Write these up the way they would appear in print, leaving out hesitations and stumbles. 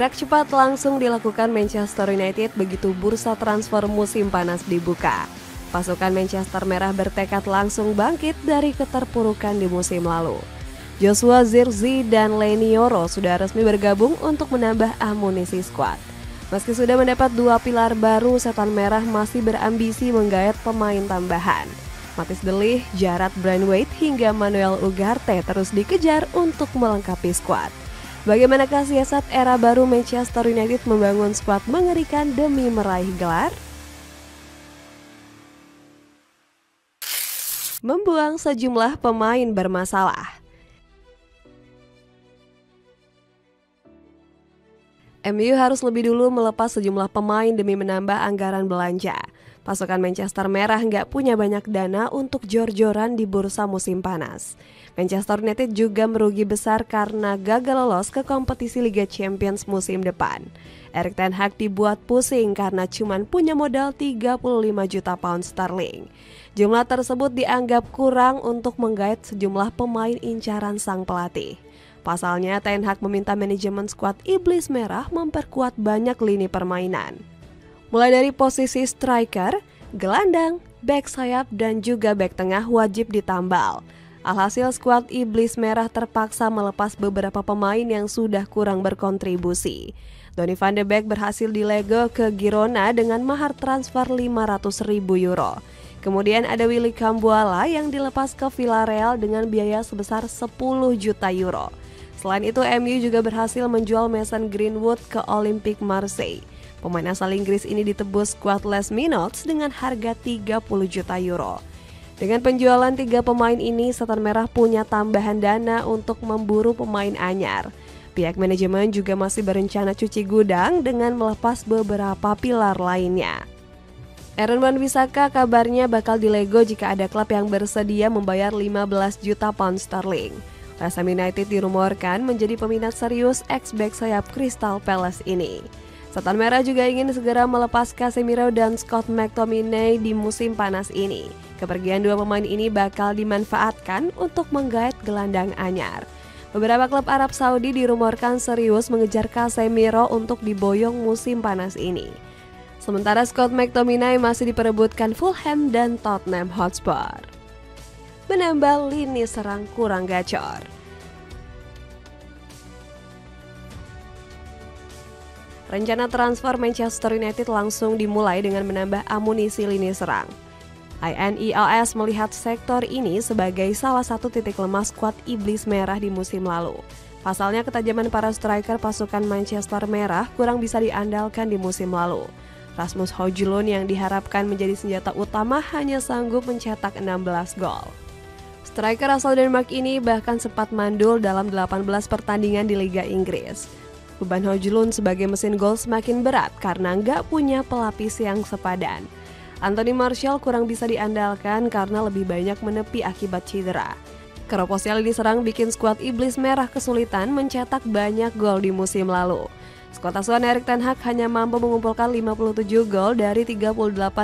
Gerak cepat langsung dilakukan Manchester United begitu bursa transfer musim panas dibuka. Pasukan Manchester Merah bertekad langsung bangkit dari keterpurukan di musim lalu. Joshua Zirkzee dan Leny Yoro sudah resmi bergabung untuk menambah amunisi skuad. Meski sudah mendapat 2 pilar baru, Setan Merah masih berambisi menggait pemain tambahan. Matthijs de Ligt, Jarrad Branthwaite hingga Manuel Ugarte terus dikejar untuk melengkapi skuad. Bagaimanakah siasat era baru Manchester United membangun skuad mengerikan demi meraih gelar? Membuang sejumlah pemain bermasalah. MU harus lebih dulu melepas sejumlah pemain demi menambah anggaran belanja. Pasukan Manchester Merah nggak punya banyak dana untuk jor-joran di bursa musim panas. Manchester United juga merugi besar karena gagal lolos ke kompetisi Liga Champions musim depan. Erik ten Hag dibuat pusing karena cuma punya modal 35 juta pound sterling. Jumlah tersebut dianggap kurang untuk menggait sejumlah pemain incaran sang pelatih. Pasalnya, Ten Hag meminta manajemen skuad Iblis Merah memperkuat banyak lini permainan. Mulai dari posisi striker, gelandang, bek sayap, dan juga bek tengah wajib ditambal. Alhasil skuad Iblis Merah terpaksa melepas beberapa pemain yang sudah kurang berkontribusi. Donny van de Beek berhasil dilego ke Girona dengan mahar transfer 500.000 euro. Kemudian ada Willy Cambuala yang dilepas ke Villarreal dengan biaya sebesar 10 juta euro. Selain itu, MU juga berhasil menjual Mason Greenwood ke Olympique Marseille. Pemain asal Inggris ini ditebus skuad Les Minots dengan harga 30 juta euro. Dengan penjualan 3 pemain ini, Setan Merah punya tambahan dana untuk memburu pemain anyar. Pihak manajemen juga masih berencana cuci gudang dengan melepas beberapa pilar lainnya. Aaron Wan-Bissaka kabarnya bakal dilego jika ada klub yang bersedia membayar 15 juta pound sterling. West Ham United dirumorkan menjadi peminat serius ex-back sayap Crystal Palace ini. Setan Merah juga ingin segera melepas Casemiro dan Scott McTominay di musim panas ini. Kepergian 2 pemain ini bakal dimanfaatkan untuk menggait gelandang anyar. Beberapa klub Arab Saudi dirumorkan serius mengejar Casemiro untuk diboyong musim panas ini. Sementara Scott McTominay masih diperebutkan Fulham dan Tottenham Hotspur. Menambah lini serang kurang gacor. Rencana transfer Manchester United langsung dimulai dengan menambah amunisi lini serang. INEOS melihat sektor ini sebagai salah satu titik lemah skuad Iblis Merah di musim lalu. Pasalnya ketajaman para striker pasukan Manchester Merah kurang bisa diandalkan di musim lalu. Rasmus Højlund yang diharapkan menjadi senjata utama hanya sanggup mencetak 16 gol. Striker asal Denmark ini bahkan sempat mandul dalam 18 pertandingan di Liga Inggris. Beban Højlund sebagai mesin gol semakin berat karena nggak punya pelapis yang sepadan. Anthony Martial kurang bisa diandalkan karena lebih banyak menepi akibat cedera. Keroposnya lini serang bikin skuad Iblis Merah kesulitan mencetak banyak gol di musim lalu. Skuad asuhan Erik ten Hag hanya mampu mengumpulkan 57 gol dari 38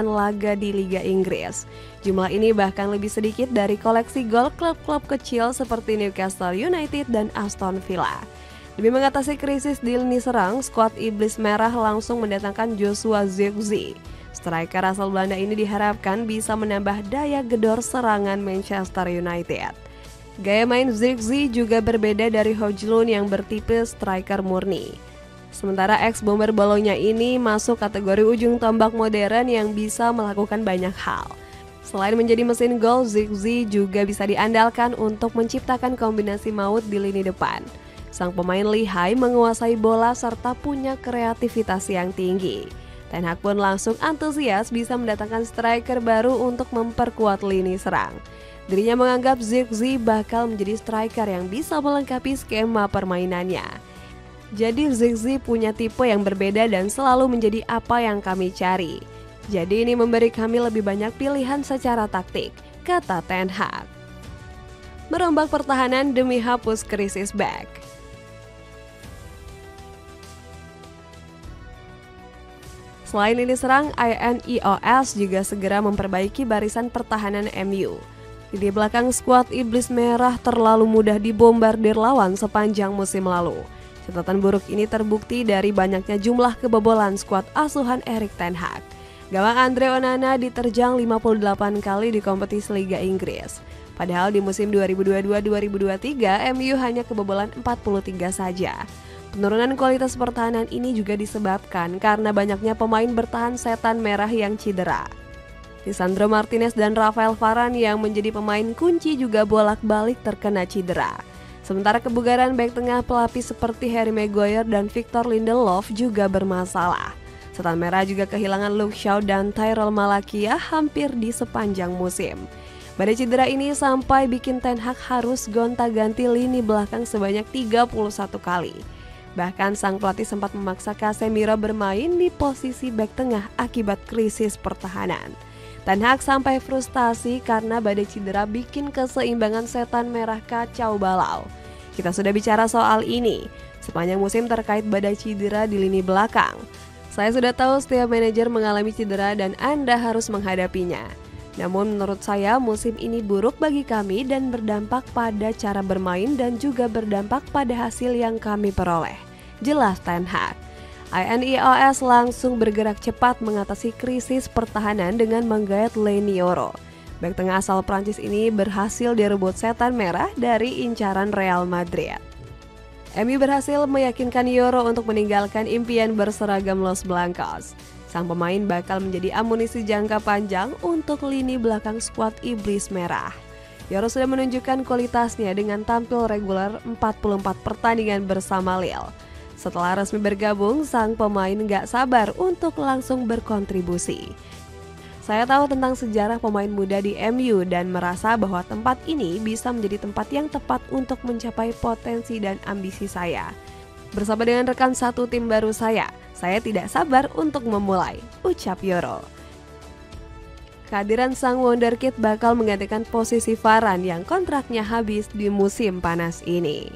laga di Liga Inggris. Jumlah ini bahkan lebih sedikit dari koleksi gol klub-klub kecil seperti Newcastle United dan Aston Villa. Demi mengatasi krisis di lini serang, skuad Iblis Merah langsung mendatangkan Joshua Zirkzee. Striker asal Belanda ini diharapkan bisa menambah daya gedor serangan Manchester United. Gaya main Zirkzee juga berbeda dari Højlund yang bertipe striker murni. Sementara ex-bomber Bologna ini masuk kategori ujung tombak modern yang bisa melakukan banyak hal. Selain menjadi mesin gol, Zirkzee juga bisa diandalkan untuk menciptakan kombinasi maut di lini depan. Sang pemain lihai menguasai bola serta punya kreativitas yang tinggi. Ten Hag pun langsung antusias bisa mendatangkan striker baru untuk memperkuat lini serang. Dirinya menganggap Zirkzee bakal menjadi striker yang bisa melengkapi skema permainannya. Jadi Zirkzee punya tipe yang berbeda dan selalu menjadi apa yang kami cari. Jadi ini memberi kami lebih banyak pilihan secara taktik, kata Ten Hag. Merombak pertahanan demi hapus krisis back. Selain lini serang, INEOS juga segera memperbaiki barisan pertahanan MU. Di belakang skuad Iblis Merah terlalu mudah dibombardir lawan sepanjang musim lalu. Catatan buruk ini terbukti dari banyaknya jumlah kebobolan skuad asuhan Erik ten Hag. Gawang Andre Onana diterjang 58 kali di kompetisi Liga Inggris. Padahal di musim 2022-2023 MU hanya kebobolan 43 saja. Penurunan kualitas pertahanan ini juga disebabkan karena banyaknya pemain bertahan setan merah yang cedera. Lisandro Martinez dan Rafael Varane yang menjadi pemain kunci juga bolak-balik terkena cedera. Sementara kebugaran bek tengah pelapis seperti Harry Maguire dan Victor Lindelof juga bermasalah. Setan merah juga kehilangan Luke Shaw dan Tyrell Malacia hampir di sepanjang musim. Badai cedera ini sampai bikin Ten Hag harus gonta-ganti lini belakang sebanyak 31 kali. Bahkan sang pelatih sempat memaksa Casemiro bermain di posisi bek tengah akibat krisis pertahanan. Ten Hag sampai frustasi karena badai cedera bikin keseimbangan setan merah kacau balau. Kita sudah bicara soal ini sepanjang musim terkait badai cedera di lini belakang. Saya sudah tahu setiap manajer mengalami cedera dan Anda harus menghadapinya. Namun menurut saya musim ini buruk bagi kami dan berdampak pada cara bermain dan juga berdampak pada hasil yang kami peroleh. Jelas Ten Hag. INEOS langsung bergerak cepat mengatasi krisis pertahanan dengan menggait Leny Yoro. Bek tengah asal Prancis ini berhasil direbut setan merah dari incaran Real Madrid. MU berhasil meyakinkan Yoro untuk meninggalkan impian berseragam Los Blancos. Sang pemain bakal menjadi amunisi jangka panjang untuk lini belakang skuad Iblis Merah. Yoro sudah menunjukkan kualitasnya dengan tampil reguler 44 pertandingan bersama Lille. Setelah resmi bergabung, sang pemain gak sabar untuk langsung berkontribusi. Saya tahu tentang sejarah pemain muda di MU dan merasa bahwa tempat ini bisa menjadi tempat yang tepat untuk mencapai potensi dan ambisi saya. Bersama dengan rekan satu tim baru saya tidak sabar untuk memulai, ucap Yoro. Kehadiran sang wonderkid bakal menggantikan posisi Varane yang kontraknya habis di musim panas ini.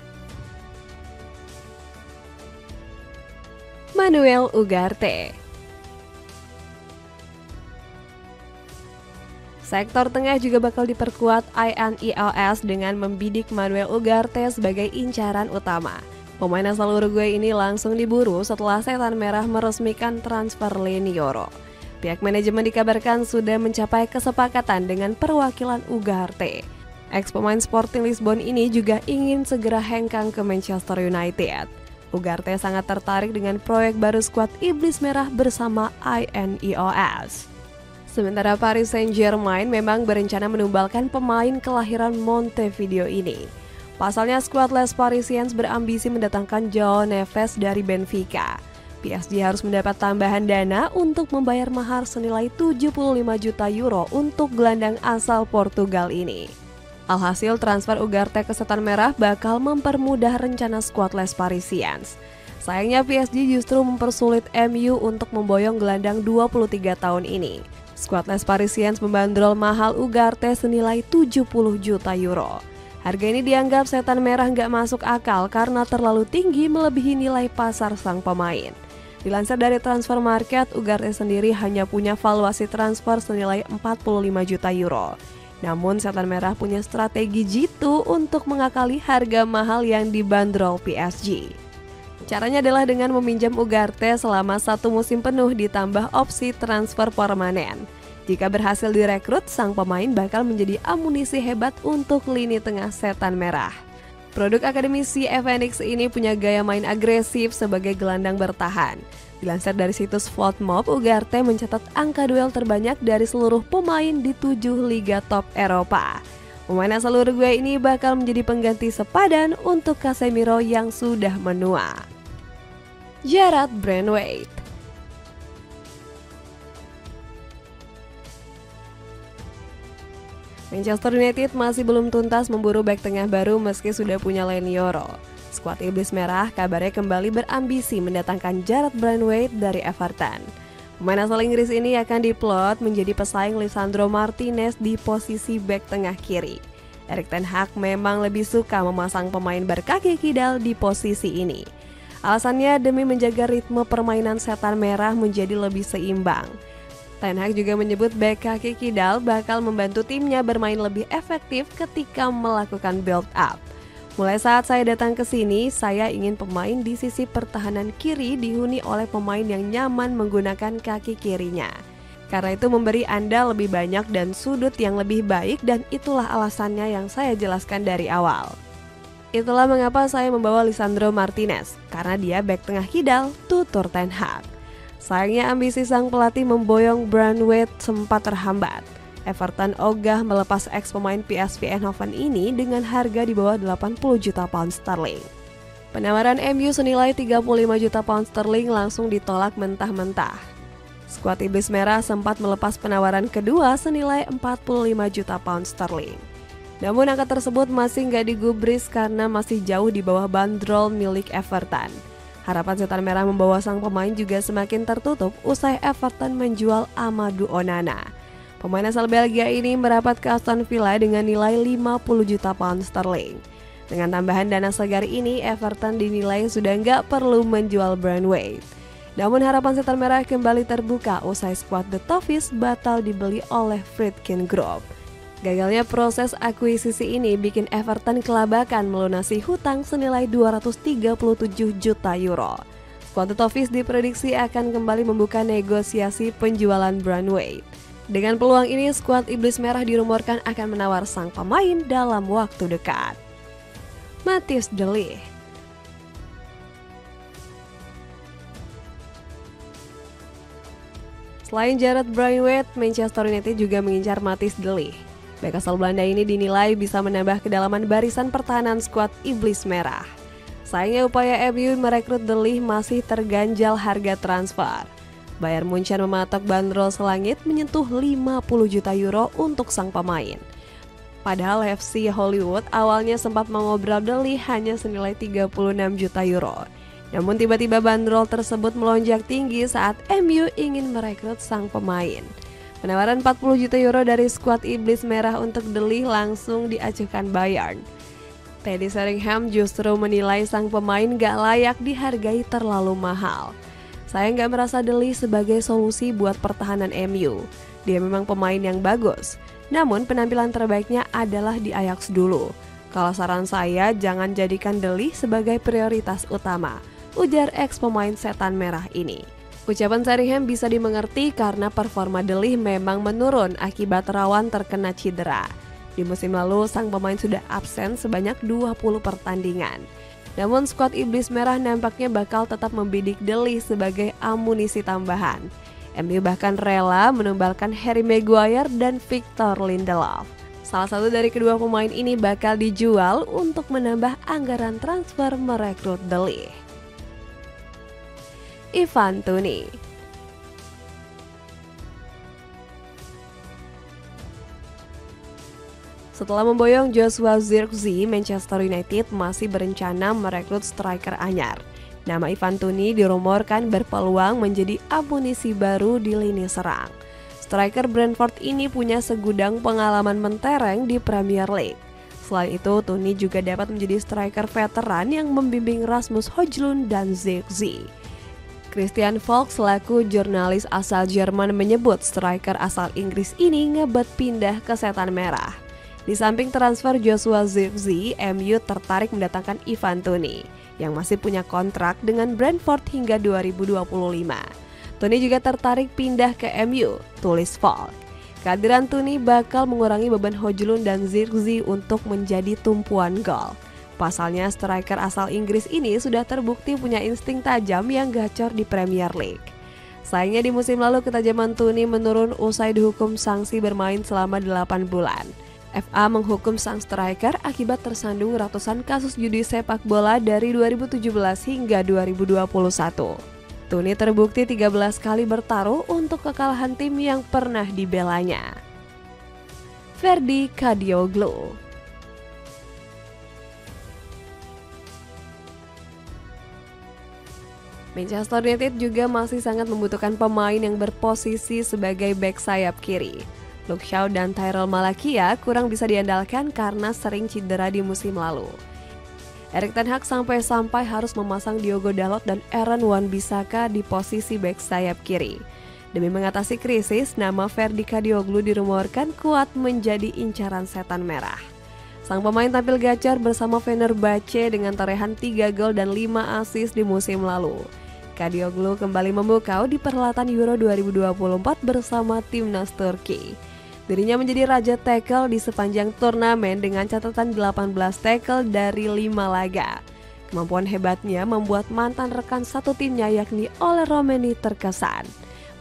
Manuel Ugarte. Sektor tengah juga bakal diperkuat INEOS dengan membidik Manuel Ugarte sebagai incaran utama. Pemain asal Uruguay ini langsung diburu setelah setan merah meresmikan transfer Leny Yoro. Pihak manajemen dikabarkan sudah mencapai kesepakatan dengan perwakilan Ugarte. Ex-pemain Sporting Lisbon ini juga ingin segera hengkang ke Manchester United. Ugarte sangat tertarik dengan proyek baru skuad Iblis Merah bersama INEOS. Sementara Paris Saint-Germain memang berencana menumbalkan pemain kelahiran Montevideo ini. Pasalnya skuad Les Parisiens berambisi mendatangkan João Neves dari Benfica. PSG harus mendapat tambahan dana untuk membayar mahar senilai 75 juta euro untuk gelandang asal Portugal ini. Alhasil transfer Ugarte ke setan merah bakal mempermudah rencana skuad Les Parisiens. Sayangnya PSG justru mempersulit MU untuk memboyong gelandang 23 tahun ini. Skuad Les Parisiens membandrol mahal Ugarte senilai 70 juta euro. Harga ini dianggap setan merah nggak masuk akal karena terlalu tinggi melebihi nilai pasar sang pemain. Dilansir dari Transfer Market, Ugarte sendiri hanya punya valuasi transfer senilai 45 juta euro. Namun setan merah punya strategi jitu untuk mengakali harga mahal yang dibanderol PSG. Caranya adalah dengan meminjam Ugarte selama 1 musim penuh ditambah opsi transfer permanen. Jika berhasil direkrut, sang pemain bakal menjadi amunisi hebat untuk lini tengah setan merah. Produk akademisi Phoenix ini punya gaya main agresif sebagai gelandang bertahan. Dilansir dari situs Footmob, Ugarte mencatat angka duel terbanyak dari seluruh pemain di 7 liga top Eropa. Pemain asal Uruguay ini bakal menjadi pengganti sepadan untuk Casemiro yang sudah menua. Jarrad Braithwaite. Manchester United masih belum tuntas memburu bek tengah baru meski sudah punya Leny Yoro. Skuad Iblis Merah kabarnya kembali berambisi mendatangkan Jarrad Braithwaite dari Everton. Pemain asal Inggris ini akan diplot menjadi pesaing Lisandro Martinez di posisi bek tengah kiri. Erik ten Hag memang lebih suka memasang pemain berkaki kidal di posisi ini. Alasannya demi menjaga ritme permainan setan merah menjadi lebih seimbang. Ten Hag juga menyebut bek kaki kidal bakal membantu timnya bermain lebih efektif ketika melakukan build up. Mulai saat saya datang ke sini, saya ingin pemain di sisi pertahanan kiri dihuni oleh pemain yang nyaman menggunakan kaki kirinya. Karena itu memberi Anda lebih banyak dan sudut yang lebih baik, dan itulah alasannya yang saya jelaskan dari awal. Itulah mengapa saya membawa Lisandro Martinez, karena dia bek tengah kidal, tutur Ten Hag. Sayangnya ambisi sang pelatih memboyong Braithwaite sempat terhambat. Everton ogah melepas ex pemain PSV Eindhoven ini dengan harga di bawah 80 juta pound sterling. Penawaran MU senilai 35 juta pound sterling langsung ditolak mentah-mentah. Skuad Iblis Merah sempat melepas penawaran kedua senilai 45 juta pound sterling. Namun angka tersebut masih nggak digubris karena masih jauh di bawah bandrol milik Everton. Harapan Setan Merah membawa sang pemain juga semakin tertutup usai Everton menjual Amadou Onana. Pemain asal Belgia ini merapat ke Aston Villa dengan nilai 50 juta pound sterling. Dengan tambahan dana segar ini, Everton dinilai sudah nggak perlu menjual Braithwaite. Namun harapan Setan Merah kembali terbuka usai skuad The Toffees batal dibeli oleh Friedkin Group. Gagalnya proses akuisisi ini bikin Everton kelabakan melunasi hutang senilai 237 juta euro. Skuad The Toffees diprediksi akan kembali membuka negosiasi penjualan Braithwaite. Dengan peluang ini, skuad Iblis Merah dirumorkan akan menawar sang pemain dalam waktu dekat. Matthijs de Ligt. Selain Jarrad Braithwaite, Manchester United juga mengincar Matthijs de Ligt. Bek asal Belanda ini dinilai bisa menambah kedalaman barisan pertahanan skuad Iblis Merah. Sayangnya upaya MU merekrut de Ligt masih terganjal harga transfer. Bayern Munchen mematok bandrol selangit menyentuh 50 juta euro untuk sang pemain. Padahal FC Hollywood awalnya sempat mengobrol de Ligt hanya senilai 36 juta euro. Namun tiba-tiba bandrol tersebut melonjak tinggi saat MU ingin merekrut sang pemain. Penawaran 40 juta euro dari skuad Iblis Merah untuk de Ligt langsung diajukan Bayern. Teddy Sheringham justru menilai sang pemain gak layak dihargai terlalu mahal. Saya nggak merasa de Ligt sebagai solusi buat pertahanan MU. Dia memang pemain yang bagus, namun penampilan terbaiknya adalah di Ajax dulu. Kalau saran saya, jangan jadikan de Ligt sebagai prioritas utama, ujar ex pemain Setan Merah ini. Ucapan Sheringham bisa dimengerti karena performa de Ligt memang menurun akibat rawan terkena cedera. Di musim lalu, sang pemain sudah absen sebanyak 20 pertandingan. Namun skuad Iblis Merah nampaknya bakal tetap membidik de Ligt sebagai amunisi tambahan. MU bahkan rela menumbalkan Harry Maguire dan Victor Lindelof. Salah satu dari kedua pemain ini bakal dijual untuk menambah anggaran transfer merekrut de Ligt. Ivan Toney. Setelah memboyong Joshua Zirkzee, Manchester United masih berencana merekrut striker anyar. Nama Ivan Toney dirumorkan berpeluang menjadi amunisi baru di lini serang. Striker Brentford ini punya segudang pengalaman mentereng di Premier League. Selain itu, Toney juga dapat menjadi striker veteran yang membimbing Rasmus Højlund dan Zirkzee. Christian Falk selaku jurnalis asal Jerman menyebut striker asal Inggris ini ngebet pindah ke Setan Merah. Di samping transfer Joshua Zirkzee, MU tertarik mendatangkan Ivan Toney yang masih punya kontrak dengan Brentford hingga 2025. Toney juga tertarik pindah ke MU, tulis Falk. Kehadiran Toney bakal mengurangi beban Højlund dan Zirkzee untuk menjadi tumpuan gol. Pasalnya striker asal Inggris ini sudah terbukti punya insting tajam yang gacor di Premier League. Sayangnya di musim lalu ketajaman Toney menurun usai dihukum sanksi bermain selama 8 bulan. FA menghukum sang striker akibat tersandung ratusan kasus judi sepak bola dari 2017 hingga 2021. Toney terbukti 13 kali bertaruh untuk kekalahan tim yang pernah dibelanya. Ferdi Kadioglu. Manchester United juga masih sangat membutuhkan pemain yang berposisi sebagai bek sayap kiri. Luke Shaw dan Tyrell Malacia kurang bisa diandalkan karena sering cedera di musim lalu. Erik ten Hag sampai-sampai harus memasang Diogo Dalot dan Aaron Wan-Bissaka di posisi bek sayap kiri. Demi mengatasi krisis, nama Ferdi Kadioglu dirumorkan kuat menjadi incaran Setan Merah. Sang pemain tampil gacor bersama Fenerbahce dengan torehan 3 gol dan 5 assist di musim lalu. Kadioglu kembali memukau di perhelatan Euro 2024 bersama timnas Turki. Dirinya menjadi raja tackle di sepanjang turnamen dengan catatan 18 tackle dari 5 laga. Kemampuan hebatnya membuat mantan rekan satu timnya yakni Ole Romeni terkesan.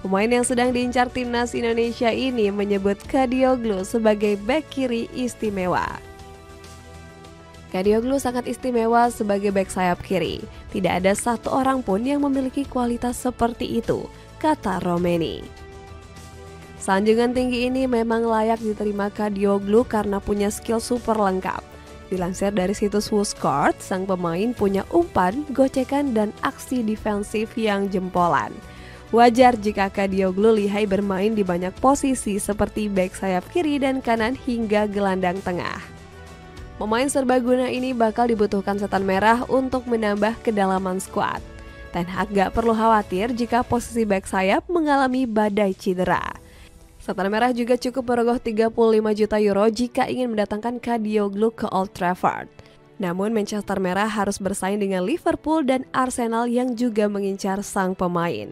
Pemain yang sedang diincar timnas Indonesia ini menyebut Kadioglu sebagai bek kiri istimewa. Kadioglu sangat istimewa sebagai bek sayap kiri. Tidak ada satu orang pun yang memiliki kualitas seperti itu, kata Romeni. Sanjungan tinggi ini memang layak diterima Kadioglu karena punya skill super lengkap. Dilansir dari situs WhoScored, sang pemain punya umpan, gocekan, dan aksi defensif yang jempolan. Wajar jika Kadioglu lihai bermain di banyak posisi seperti bek sayap kiri dan kanan hingga gelandang tengah. Pemain serbaguna ini bakal dibutuhkan setan merah untuk menambah kedalaman skuad. Ten Hag gak perlu khawatir jika posisi bek sayap mengalami badai cedera. Setan merah juga cukup merogoh 35 juta euro jika ingin mendatangkan Kadioglu ke Old Trafford. Namun Manchester Merah harus bersaing dengan Liverpool dan Arsenal yang juga mengincar sang pemain.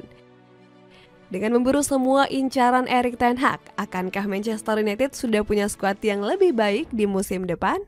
Dengan memburu semua incaran Erik ten Hag, akankah Manchester United sudah punya skuad yang lebih baik di musim depan?